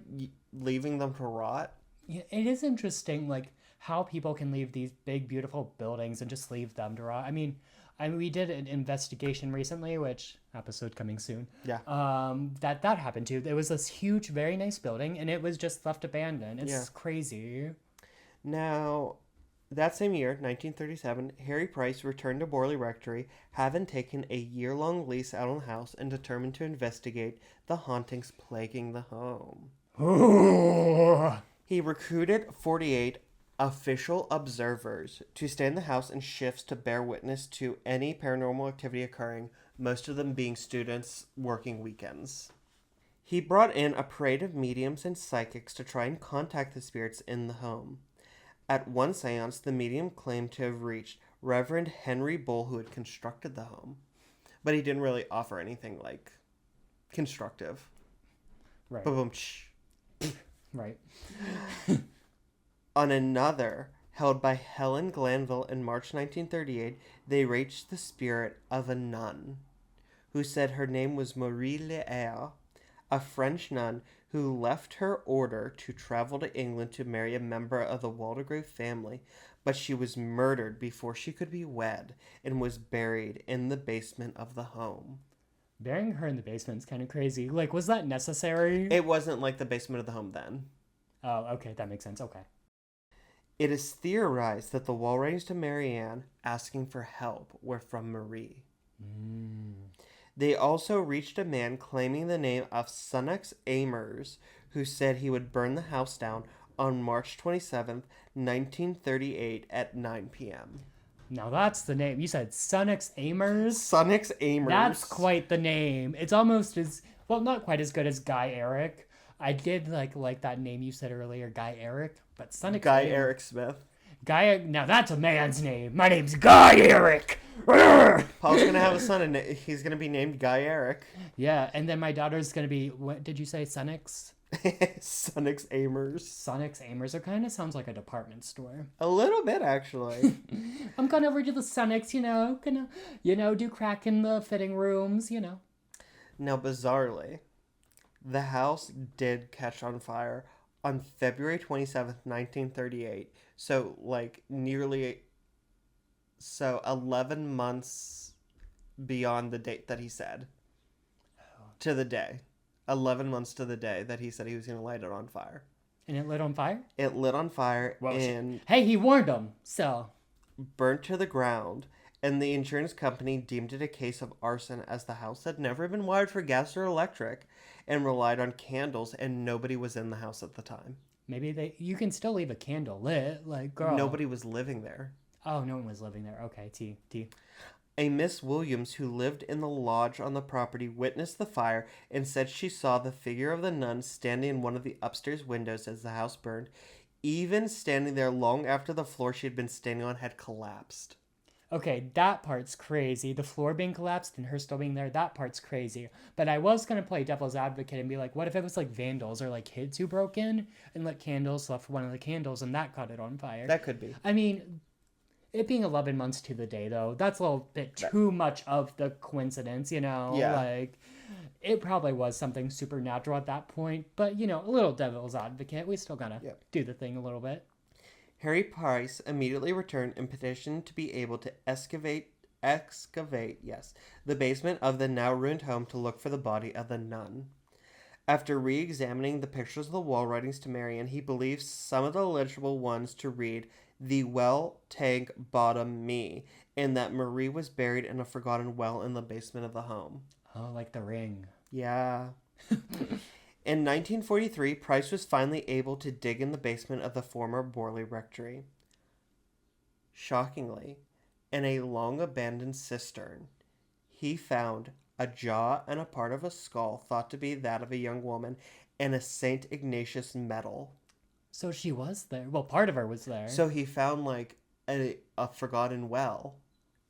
leaving them to rot. Yeah, it is interesting, like, how people can leave these big, beautiful buildings and just leave them to rot. I mean, we did an investigation recently, which episode coming soon. Yeah. That happened too. There was this huge, very nice building, and it was just left abandoned. It's crazy. Now, that same year, 1937, Harry Price returned to Borley Rectory, having taken a year-long lease out on the house and determined to investigate the hauntings plaguing the home. He recruited 48 official observers to stay in the house in shifts to bear witness to any paranormal activity occurring, most of them being students working weekends. He brought in a parade of mediums and psychics to try and contact the spirits in the home. At one seance, the medium claimed to have reached Reverend Henry Bull, who had constructed the home. But he didn't really offer anything, like, constructive. Right. Boom. Right. On another, held by Helen Glanville in March 1938, they reached the spirit of a nun, who said her name was Marie Leaire, a French nun who left her order to travel to England to marry a member of the Waldegrave family, but she was murdered before she could be wed and was buried in the basement of the home. Burying her in the basement is kind of crazy. Like, was that necessary? It wasn't like the basement of the home then. Oh, okay, that makes sense. Okay. It is theorized that the wall writings to Marianne asking for help were from Marie. They also reached a man claiming the name of Sunnox Amers, who said he would burn the house down on March 27th, 1938 at 9 p.m. Now that's the name. You said Sunnox Amers? Sunnox Amers. That's quite the name. It's almost as, well, not quite as good as Guy Eric. I did like that name you said earlier, Guy Eric, but Sunnox Guy Eric Smith. Now that's a man's name. My name's Guy Eric. Paul's gonna have a son, and he's gonna be named Guy Eric. Yeah, and then my daughter's gonna be, what did you say, Sunnox? Sunnox Amers. Sunnox Amers. It kind of sounds like a department store. A little bit, actually. I'm going over to the Sunnox, gonna, do crack in the fitting rooms, Now, bizarrely, the house did catch on fire on February 27th, 1938. So, like, so 11 months beyond the date that he said. To the day. 11 months to the day that he said he was going to light it on fire. And it lit on fire? It lit on fire Well, and hey, he warned him, so. burnt to the ground. And the insurance company deemed it a case of arson as the house had never been wired for gas or electric and relied on candles, and nobody was in the house at the time. Maybe you can still leave a candle lit, like, girl. Nobody was living there. Oh, no one was living there. Okay, T. A Miss Williams who lived in the lodge on the property witnessed the fire and said she saw the figure of the nun standing in one of the upstairs windows as the house burned, even standing there long after the floor she had been standing on had collapsed. Okay, that part's crazy. The floor being collapsed and her still being there, that part's crazy. But I was going to play devil's advocate and be like, what if it was like vandals or like kids who broke in and lit candles, left one of the candles, and that caught it on fire? That could be. I mean, it being 11 months to the day, though, that's a little bit too much of the coincidence, you know? Yeah. Like, it probably was something supernatural at that point. But, you know, a little devil's advocate. We still gotta do the thing a little bit. Harry Price immediately returned and petitioned to be able to excavate, the basement of the now ruined home to look for the body of the nun. After re-examining the pictures of the wall writings to Marion, he believes some of the legible ones to read, "The well tank bottom me," and that Marie was buried in a forgotten well in the basement of the home. Oh, like The Ring. Yeah. In 1943, Price was finally able to dig in the basement of the former Borley Rectory. Shockingly, in a long-abandoned cistern, he found a jaw and a part of a skull thought to be that of a young woman and a St. Ignatius medal. So she was there. Well, part of her was there. So he found, like, a forgotten well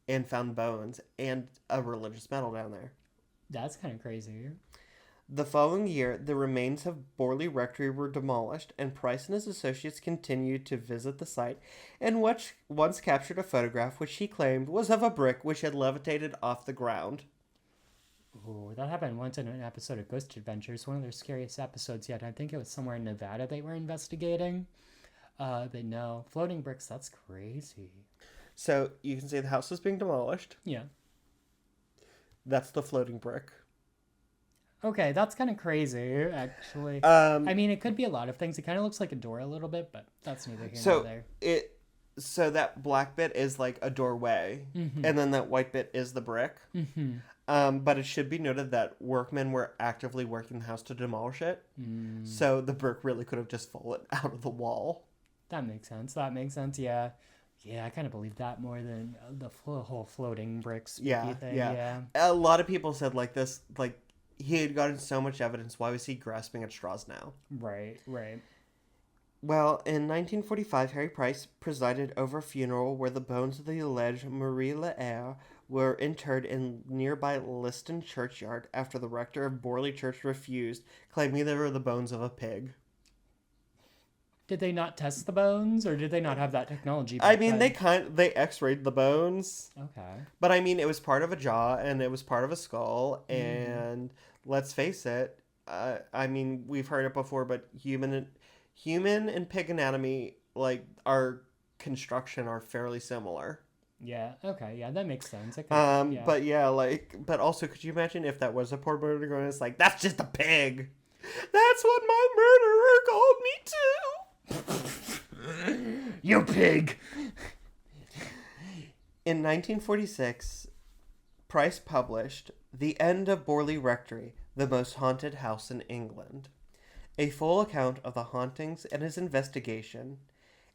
and found bones and a religious medal down there. That's kind of crazy. The following year, the remains of Borley Rectory were demolished, and Price and his associates continued to visit the site, and once captured a photograph which he claimed was of a brick which had levitated off the ground. Ooh, that happened once in an episode of Ghost Adventures, one of their scariest episodes yet. I think it was somewhere in Nevada they were investigating. But no, floating bricks, that's crazy. So you can see the house is being demolished. Yeah. That's the floating brick. Okay, that's kind of crazy, actually. I mean, it could be a lot of things. It kind of looks like a door a little bit, but that's neither here nor there. So that black bit is like a doorway, and then that white bit is the brick. But it should be noted that workmen were actively working the house to demolish it, so the brick really could have just fallen out of the wall. That makes sense. Yeah. Yeah, I kind of believe that more than the whole floating bricks thing. Yeah. A lot of people said like this, like, he had gotten so much evidence. Why was he grasping at straws now? Right. Well, in 1945, Harry Price presided over a funeral where the bones of the alleged Marie Laire were interred in nearby Liston churchyard after the rector of Borley Church refused, claiming they were the bones of a pig. Did they not test the bones, or did they not have that technology? I mean, they X-rayed the bones. Okay. But I mean, it was part of a jaw and it was part of a skull, and let's face it. I mean, we've heard it before, but human and pig anatomy, like, our construction, are fairly similar. Yeah. Okay. Yeah, that makes sense. But yeah, like, but also, could you imagine if that was a poor murderer going? It's like, that's just a pig. That's what my murderer called me too. You pig! In 1946, Price published The End of Borley Rectory, the Most Haunted House in England, a full account of the hauntings and his investigation,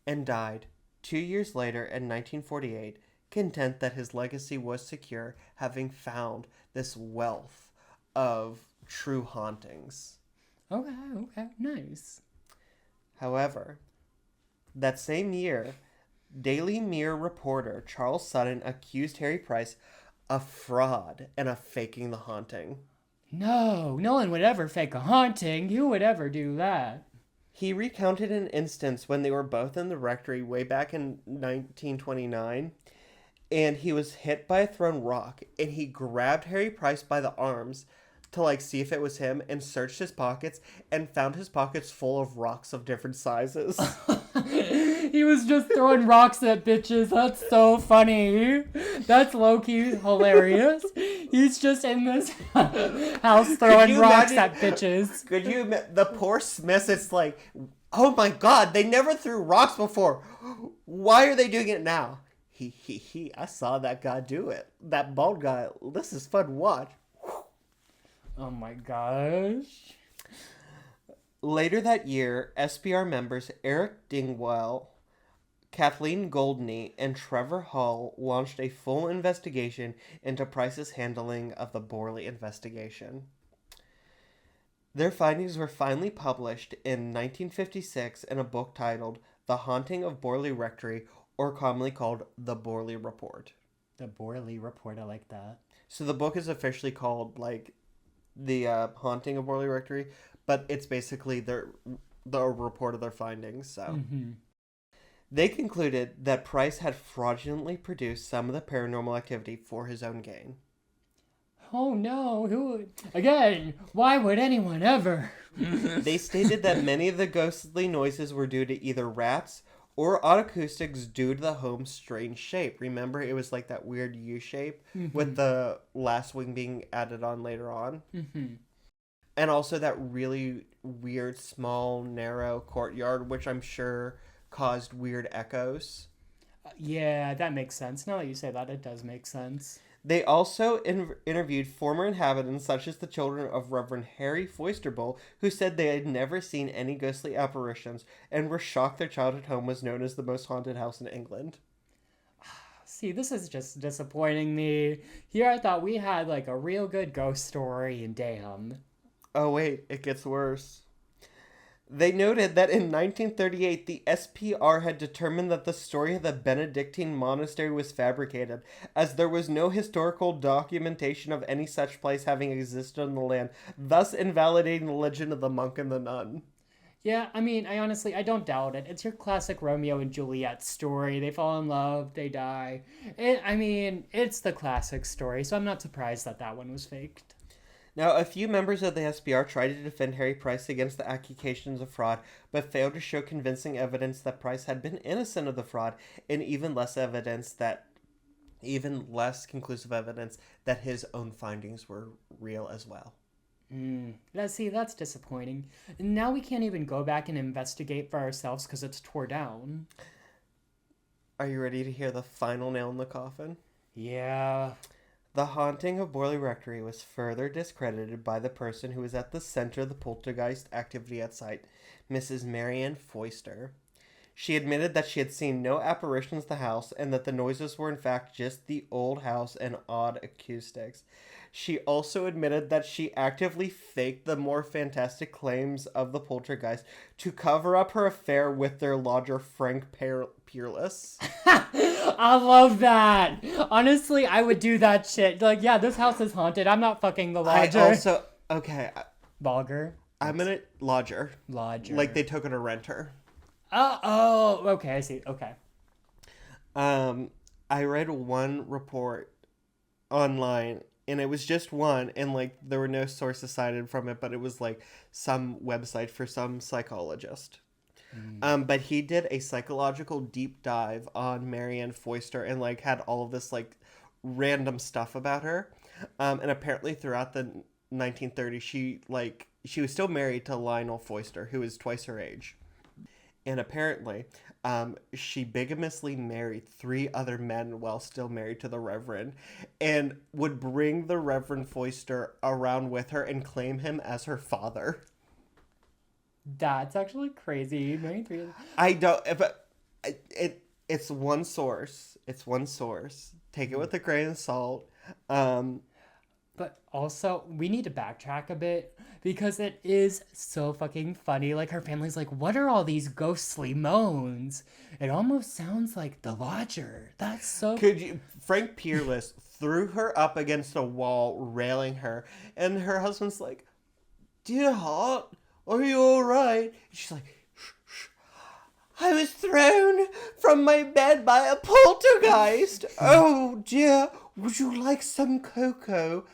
and died 2 years later in 1948, content that his legacy was secure, having found this wealth of true hauntings. Okay, nice. However, that same year, Daily Mirror reporter Charles Sutton accused Harry Price of fraud and of faking the haunting. No one would ever fake a haunting. Who would ever do that? He recounted an instance when they were both in the rectory way back in 1929, and he was hit by a thrown rock, and he grabbed Harry Price by the arms, to like see if it was him and searched his pockets and found his pockets full of rocks of different sizes. He was just throwing rocks at bitches. That's so funny. That's low-key hilarious. He's just in this house throwing rocks at bitches. Could you imagine the poor Smiths? It's like, oh my god, they never threw rocks before. Why are they doing it now? I saw that guy do it. That bald guy. This is fun to watch. Oh my gosh. Later that year, SPR members Eric Dingwell, Kathleen Goldney, and Trevor Hall launched a full investigation into Price's handling of the Borley investigation. Their findings were finally published in 1956 in a book titled The Haunting of Borley Rectory, or commonly called The Borley Report. The Borley Report, I like that. So the book is officially called, like, The Haunting of Borley Rectory, but it's basically the report of their findings, so... Mm-hmm. They concluded that Price had fraudulently produced some of the paranormal activity for his own gain. Oh no, again, why would anyone ever? They stated that many of the ghostly noises were due to either rats or odd acoustics due to the home's strange shape. Remember, it was like that weird U shape with the last wing being added on later on. Mm-hmm. And also that really weird, small, narrow courtyard, which I'm sure caused weird echoes. Yeah, that makes sense. Now that you say that, it does make sense. They also interviewed former inhabitants such as the children of Reverend Harry Foisterbull, who said they had never seen any ghostly apparitions and were shocked their childhood home was known as the most haunted house in England. See, this is just disappointing me. Here I thought we had like a real good ghost story, and damn. Oh wait, it gets worse. They noted that in 1938, the SPR had determined that the story of the Benedictine monastery was fabricated, as there was no historical documentation of any such place having existed on the land, thus invalidating the legend of the monk and the nun. Yeah, I mean, I don't doubt it. It's your classic Romeo and Juliet story. They fall in love, they die. It's the classic story, so I'm not surprised that that one was faked. Now, a few members of the SPR tried to defend Harry Price against the accusations of fraud, but failed to show convincing evidence that Price had been innocent of the fraud, and even less conclusive evidence that his own findings were real as well. That's disappointing. Now we can't even go back and investigate for ourselves because it's tore down. Are you ready to hear the final nail in the coffin? Yeah. The haunting of Borley Rectory was further discredited by the person who was at the center of the poltergeist activity at site, Mrs. Marianne Foister. She admitted that she had seen no apparitions in the house and that the noises were in fact just the old house and odd acoustics. She also admitted that she actively faked the more fantastic claims of the poltergeist to cover up her affair with their lodger Frank Peerless. I love that. Honestly, I would do that shit. Like, yeah, this house is haunted. I'm not fucking the lodger. Lodger. Lodger. Like they took it to rent her. Oh, okay, I see. Okay. I read one report online, and it was just one, and like there were no sources cited from it, but it was like some website for some psychologist. But he did a psychological deep dive on Marianne Foister and like had all of this like random stuff about her. And apparently throughout the 1930s, she was still married to Lionel Foister, who is twice her age. And apparently, she bigamously married 3 other men while still married to the Reverend, and would bring the Reverend Foister around with her and claim him as her father. That's actually crazy. I don't, but it's one source. It's one source. Take it with a grain of salt. But also, we need to backtrack a bit because it is so fucking funny. Like, her family's like, what are all these ghostly moans? It almost sounds like the lodger. That's so... Frank Peerless threw her up against a wall, railing her. And her husband's like, dear heart, are you all right? And she's like, shh. I was thrown from my bed by a poltergeist. Oh, dear. Would you like some cocoa?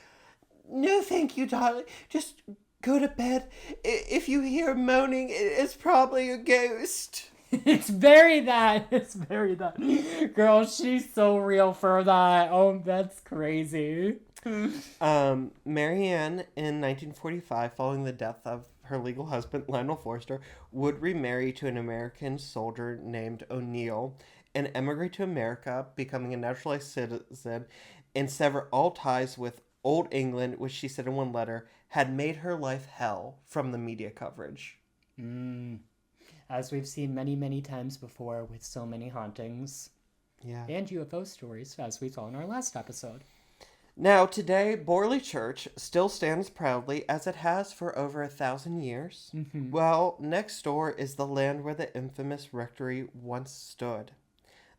No, thank you, darling. Just go to bed. If you hear moaning, it's probably a ghost. It's very that. It's very that. Girl, she's so real for that. Oh, that's crazy. Marianne, in 1945, following the death of her legal husband, Lionel Forster, would remarry to an American soldier named O'Neill and emigrate to America, becoming a naturalized citizen, and sever all ties with Old England, which she said in one letter had made her life hell from the media coverage. As we've seen many, many times before with so many hauntings. Yeah. And UFO stories, as we saw in our last episode. Now, today, Borley Church still stands proudly as it has for over 1,000 years. Well, next door is the land where the infamous rectory once stood.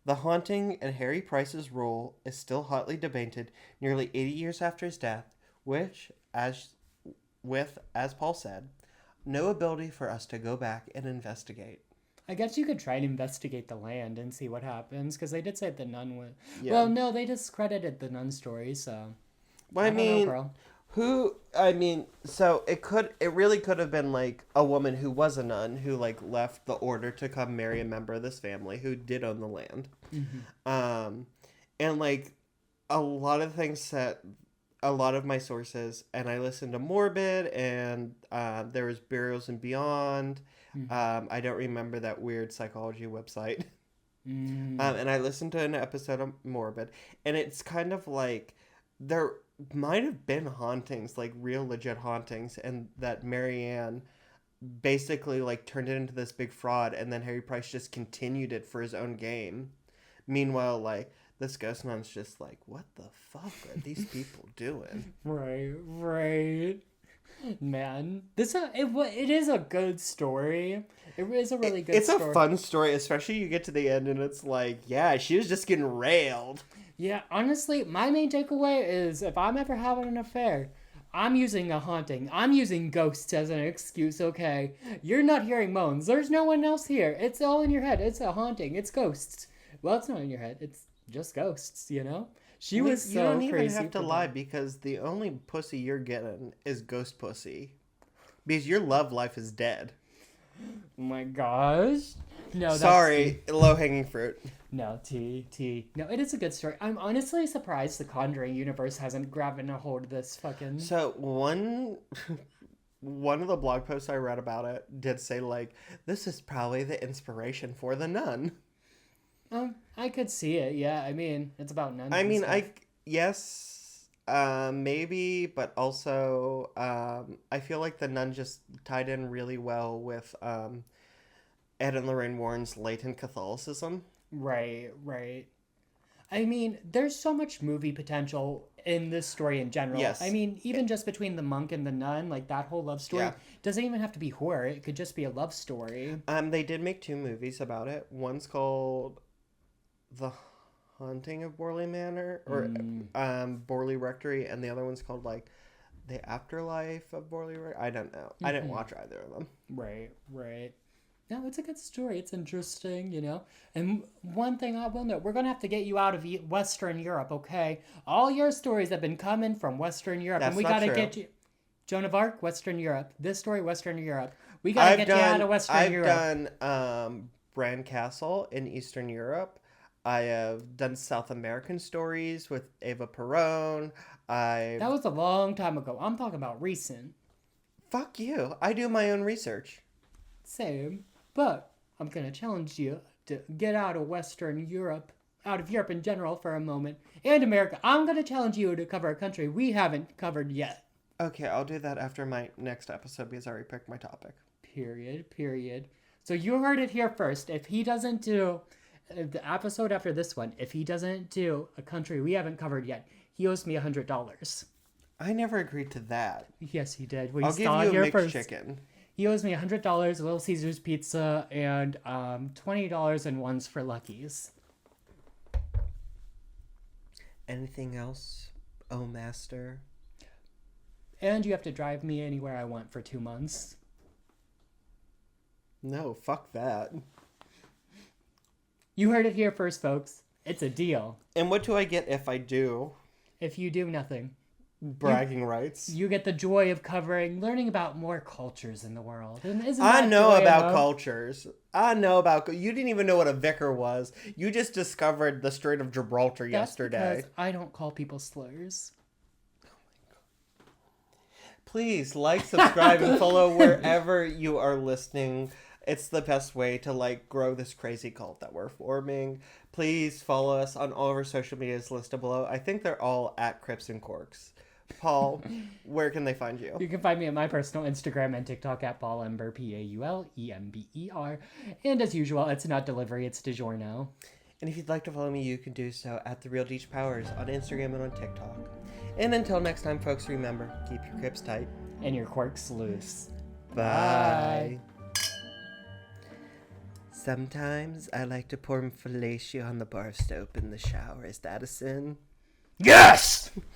The haunting and Harry Price's role is still hotly debated nearly 80 years after his death, which, as Paul said, no ability for us to go back and investigate. I guess you could try and investigate the land and see what happens, because they did say the nun was... Yeah. Well, no, they discredited the nun story, so... Well, I mean, so it really could have been, like, a woman who was a nun who, like, left the order to come marry a member of this family who did own the land. And, like, a lot of things that... A lot of my sources, and I listened to Morbid, and there was Burials and Beyond. I don't remember that weird psychology website. And I listened to an episode of Morbid, and it's kind of like there might have been hauntings, like real legit hauntings, and that Marianne basically like turned it into this big fraud, and then Harry Price just continued it for his own game. Meanwhile, like, this ghost nun's just like, what the fuck are these people doing? Right. Man, it is a good story. It is a really good story. It's a fun story, especially you get to the end and it's like, yeah, she was just getting railed. Yeah, honestly, my main takeaway is if I'm ever having an affair, I'm using a haunting. I'm using ghosts as an excuse, okay? You're not hearing moans. There's no one else here. It's all in your head. It's a haunting. It's ghosts. Well, it's not in your head. It's just ghosts, you know? She was so crazy. You don't even have to lie because the only pussy you're getting is ghost pussy. Because your love life is dead. Oh my gosh. No, that's... Sorry, low-hanging fruit. No, T. No, it is a good story. I'm honestly surprised the Conjuring universe hasn't grabbed a hold of this fucking... So, one of the blog posts I read about it did say, like, this is probably the inspiration for The Nun. I could see it, yeah. I mean, it's about nuns. I mean, maybe, but also, I feel like The Nun just tied in really well with Ed and Lorraine Warren's latent Catholicism. Right. I mean, there's so much movie potential in this story in general. Yes. I mean, even just between the monk and the nun, like that whole love story, doesn't even have to be horror. It could just be a love story. They did make 2 movies about it. One's called The Haunting of Borley Manor, or Borley Rectory, and the other one's called, like, The Afterlife of Borley Rectory. I don't know. I didn't watch either of them. Right. No, it's a good story. It's interesting, you know. And one thing I will note, we're going to have to get you out of Western Europe, okay? All your stories have been coming from Western Europe. That's and we not got to true. get you... Joan of Arc, Western Europe. This story, Western Europe. We got to get you out of Western Europe. I've done Bran Castle in Eastern Europe. I have done South American stories with Eva Perón. That was a long time ago. I'm talking about recent. Fuck you. I do my own research. Same. But I'm going to challenge you to get out of Western Europe, out of Europe in general for a moment, and America. I'm going to challenge you to cover a country we haven't covered yet. Okay, I'll do that after my next episode because I already picked my topic. Period. So you heard it here first. If he doesn't do the episode after this one, if he doesn't do a country we haven't covered yet, he owes me $100. I never agreed to that. Yes, he did. I'll give you a mixed chicken. He owes me $100, Little Caesars pizza, and $20 in ones for Lucky's. Anything else, oh master? And you have to drive me anywhere I want for 2 months. No, fuck that. You heard it here first, folks. It's a deal. And what do I get if I do? If you do nothing. bragging rights. You get the joy of learning about more cultures in the world. And isn't I that know joy about enough? cultures. I know about... You didn't even know what a vicar was. You just discovered the Strait of Gibraltar That's yesterday. because I don't call people slurs. Please like, subscribe, and follow wherever you are listening. It's the best way to grow this crazy cult that we're forming. Please follow us on all of our social medias listed below. I think they're all at Crips and Corks. Paul, where can they find you? You can find me at my personal Instagram and TikTok at Paulember, Paulember. And as usual, it's not delivery, it's DiGiorno. And if you'd like to follow me, you can do so at The Real Deech Powers on Instagram and on TikTok. And until next time, folks, remember, keep your crips tight. And your quirks loose. Bye. Sometimes I like to pour fellatio on the bar stove in the shower. Is that a sin? Yes!